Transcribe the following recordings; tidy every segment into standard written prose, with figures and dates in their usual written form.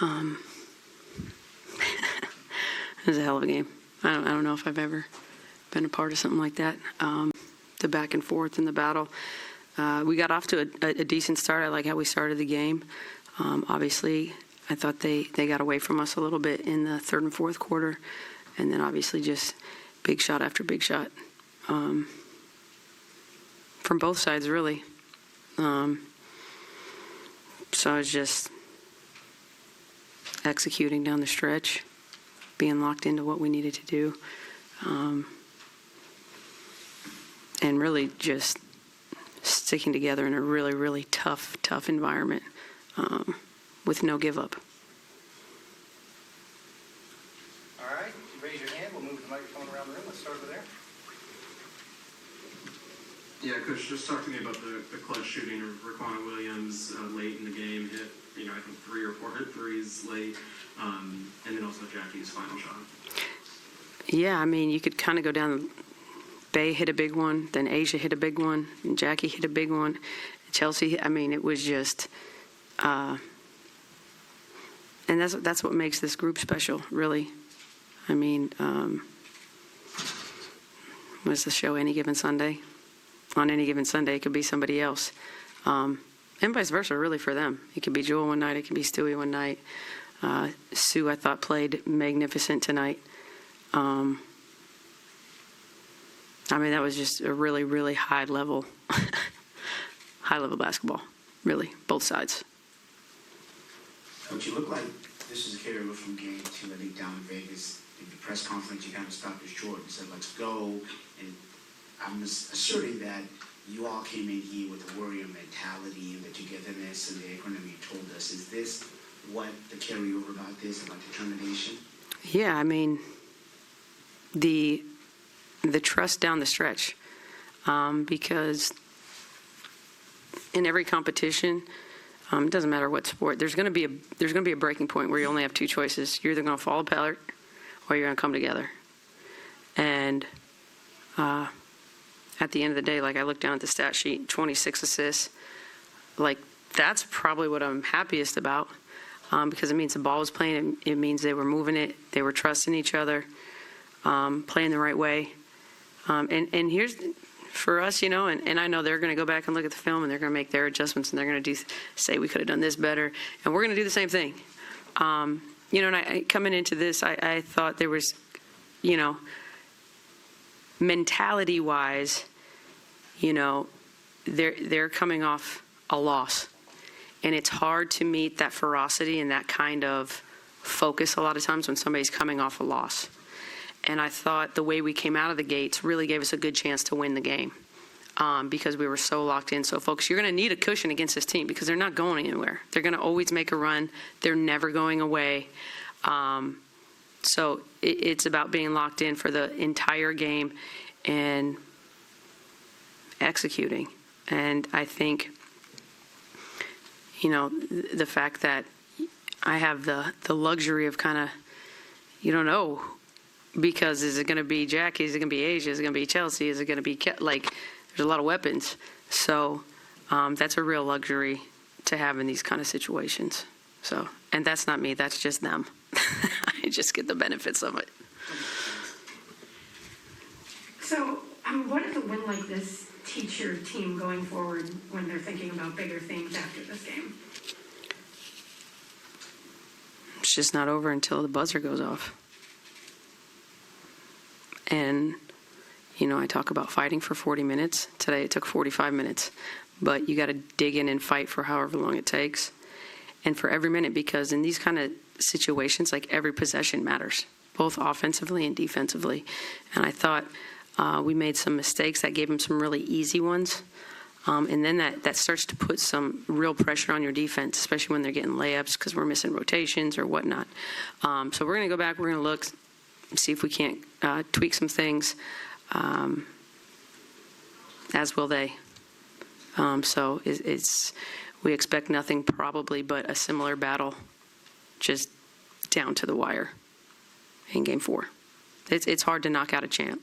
It was a hell of a game. I don't know if I've ever been a part of something like that. The back and forth in the battle. We got off to a decent start. I like how we started the game. Obviously, I thought they got away from us a little bit in the third and fourth quarter. And then obviously just big shot after big shot. From both sides, really. So I was just executing down the stretch, being locked into what we needed to do, and really just sticking together in a really, really tough environment with no give up. All right, raise your hand. We'll move the microphone around the room. Let's start over there. Yeah, Coach, just talk to me about the clutch shooting of Raquana Williams late in the game. Hit, I think 3 or 4 hit threes late, and then also Jackie's final shot. Yeah, I mean, you could kind of go down. Bay hit a big one, then Asia hit a big one, and Jackie hit a big one. Chelsea, I mean, it was just, and that's what makes this group special, really. I mean, what's the show, Any Given Sunday? On any given Sunday, it could be somebody else. And vice versa, really, for them. It could be Joel one night, it could be Stewie one night. Sue, I thought, played magnificent tonight. I mean, that was just a really, really high level basketball, really, both sides. Coach, you look like this is a carryover from game 2, I think, down in Vegas. In the press conference, you kind of stopped it short and said, let's go. And I'm asserting that you all came in here with the warrior mentality and the togetherness and the acronym you told us. Is this what the carryover about this, about determination? Yeah, I mean, the trust down the stretch, because in every competition, it doesn't matter what sport, there's going to be a breaking point where you only have 2 choices. You're either going to fall apart or you're going to come together. And at the end of the day, like, I look down at the stat sheet, 26 assists. Like, that's probably what I'm happiest about, because it means the ball was playing. It means they were moving it. They were trusting each other, playing the right way. And here's, for us, and I know they're going to go back and look at the film, and they're going to make their adjustments, and they're going to say we could have done this better, and we're going to do the same thing. And I coming into this, I thought there was, mentality-wise, they're coming off a loss, and it's hard to meet that ferocity and that kind of focus a lot of times when somebody's coming off a loss. And I thought the way we came out of the gates really gave us a good chance to win the game, because we were so locked in, so focused. You're going to need a cushion against this team because they're not going anywhere. They're going to always make a run. They're never going away. So it's about being locked in for the entire game and executing. And I think, the fact that I have the luxury of kind of, you don't know, because is it going to be Jackie? Is it going to be Asia? Is it going to be Chelsea? Is it going to be, there's a lot of weapons. So that's a real luxury to have in these kind of situations. So, and that's not me, that's just them. I just get the benefits of it. So, what does a win like this teach your team going forward when they're thinking about bigger things after this game? It's just not over until the buzzer goes off. And, I talk about fighting for 40 minutes. Today it took 45 minutes. But you got to dig in and fight for however long it takes. And for every minute, because in these kind of situations, like, every possession matters, both offensively and defensively. And I thought we made some mistakes that gave them some really easy ones. And then that starts to put some real pressure on your defense, especially when they're getting layups because we're missing rotations or whatnot. So we're going to go back, we're going to look, see if we can't tweak some things, as will they. So we expect nothing probably but a similar battle, just down to the wire in Game 4. It's hard to knock out a champ.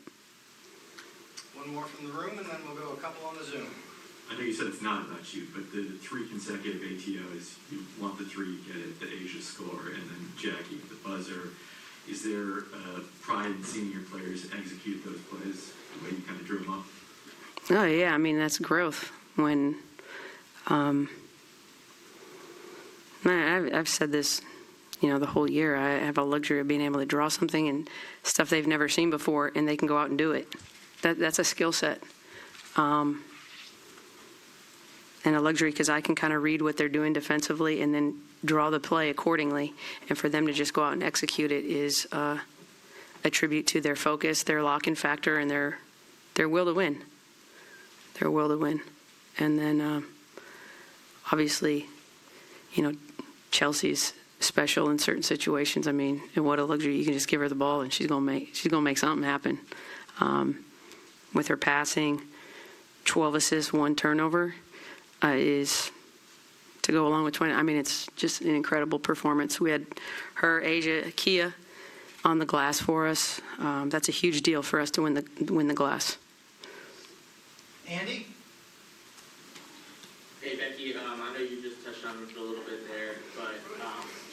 One more from the room, and then we'll go a couple on the Zoom. I know you said it's not about you, but the 3 consecutive ATOs, you want the 3 you get it, the Asia score, and then Jackie with the buzzer. Is there pride in seeing your players execute those plays the way you kind of drew them up? Oh, yeah. I mean, that's growth. When I've said this, the whole year. I have a luxury of being able to draw something and stuff they've never seen before, and they can go out and do it. That's a skill set. And a luxury because I can kind of read what they're doing defensively and then draw the play accordingly. And for them to just go out and execute it is a tribute to their focus, their lock-in factor, and their will to win. Their will to win. And then, obviously, Chelsea's special in certain situations. I mean, and what a luxury. You can just give her the ball and she's gonna make something happen. With her passing, 12 assists, 1 turnover is to go along with 20. I mean, it's just an incredible performance. We had her, Kia, on the glass for us. That's a huge deal for us to win the glass. Andy? Hey, Becky, I know you just touched on it a little bit there, but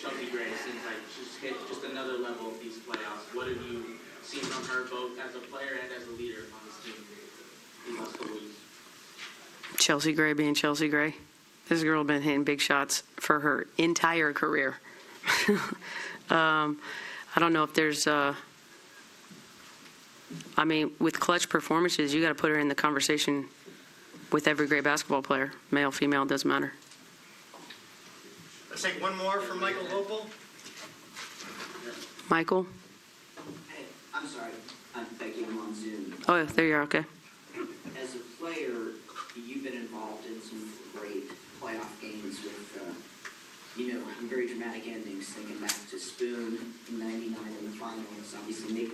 Chelsea Gray seems like she's hit just another level of these playoffs. What have you seen from her both as a player and as a leader on this team these last couple weeks? Chelsea Gray being Chelsea Gray. This girl has been hitting big shots for her entire career. I don't know if there's with clutch performances, you got to put her in the conversation with every great basketball player. Male, female, doesn't matter. Let's take one more from Michael Lopel. Michael? Hey, I'm sorry. I'm Becky. I'm on Zoom. Oh, yeah, there you are. Okay. As a player, you've been involved in some great playoff games with, very dramatic endings. Thinking back to Spoon in '99 in the finals. Obviously, Nick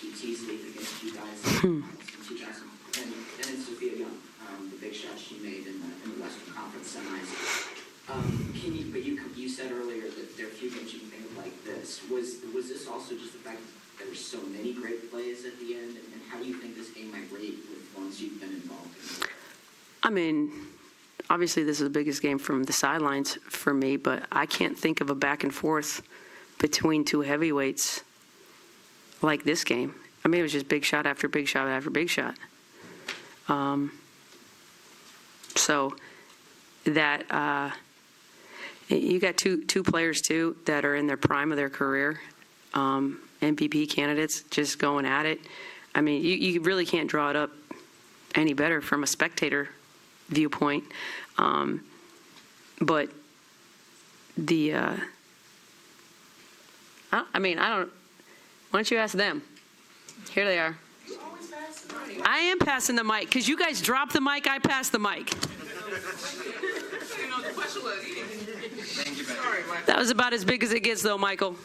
kysre against you guys in 2000, and then Sophia Young, the big shot she made in the Western Conference semis. You said earlier that there are a few games you can think of like this. Was this also just the fact that there were so many great plays at the end, and how do you think this game might rate with ones you've been involved in? I mean, obviously this is the biggest game from the sidelines for me, but I can't think of a back and forth between two heavyweights like this game. I mean, it was just big shot after big shot after big shot. So that you got two players too that are in their prime of their career, MVP candidates, just going at it. I mean, you really can't draw it up any better from a spectator viewpoint. But the I don't. Why don't you ask them? Here they are. I am passing the mic because you guys drop the mic. I pass the mic. That was about as big as it gets, though, Michael.